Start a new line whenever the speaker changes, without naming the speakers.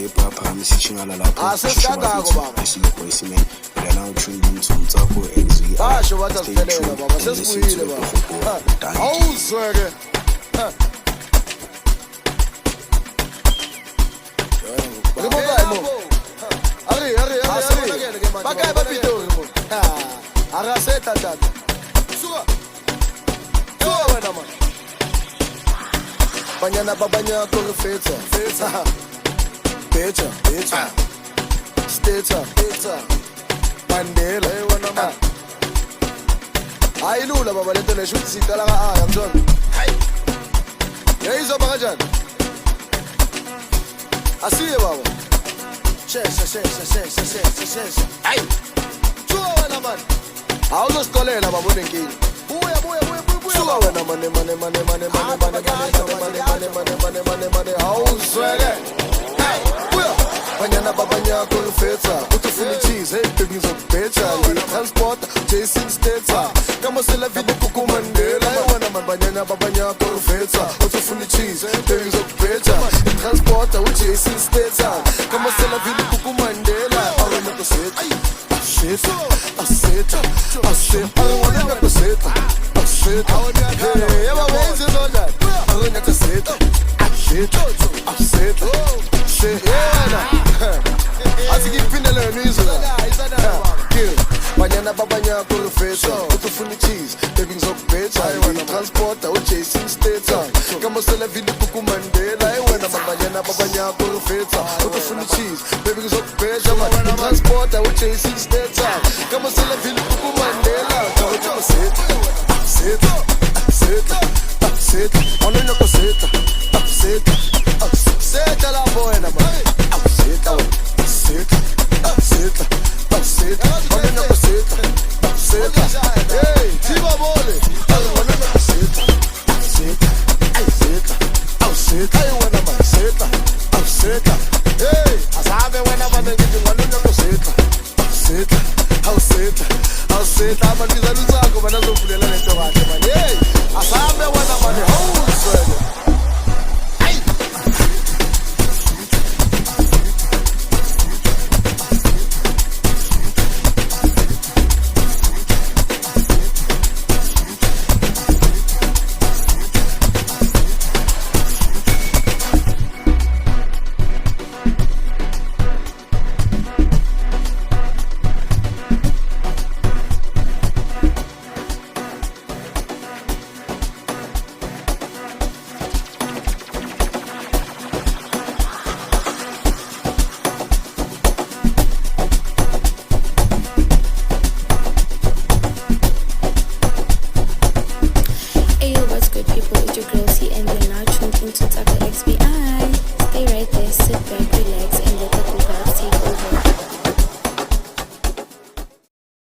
ipapa msichinga lapho
asesingakho baba
isiloko isimene mina now tuned into Tsako XV
basho bathi asiphelele baba sesibuyile baba awuzweke Bakay papito Araseta tata Suka Suka wena man Banyana babanya kore feta Feta Pecha Pecha Steta Steta Mandela Hey wena man Ayilula baba lento le shuthi sitala ka aya mzona Hey Yayizo bakajani Asiye baba Shesha Ay Suka wena man Awuzosikolela baba unenkinga Buya Suka wena mane awuzweke Hey buya Banyana babanya kolufetha Utufuna cheese hey baby ngizokubheja Transport Jason Stater Kama sela vile kuku Mandela Wena man banyana babanya kolufetha Utufuna cheese hey baby ngizokubheja Transport Jason Stater Kama sela vile kuku Mandela Awena kuseta Seta I wanna go seta Hey yaba wenzi zonda Awena kuseta Seta Athi ngiphindele nizwe Banyana babanya kolufetha Utufuna cheese baby ngizokubheja Transport Jason Stater Kama sela vile kuku Mandela wena banyana babanya kolufetha Utufuna cheese baby ngizokubheja Transport Jason Stater Kama sela vile kuku Mandela Seta Onena ko seta Seta la buena man Seta Onena ko seta Hey Tiba Bole Onena ko seta Hey wena man seta Hey asabe wena man ngithi onena ko seta Amaniza lutsako mana zovulela lento kahle man hey asabe wena man awuzweke
Hey yo, what's good people, it's your girl C and you're now tuned into Tsako XV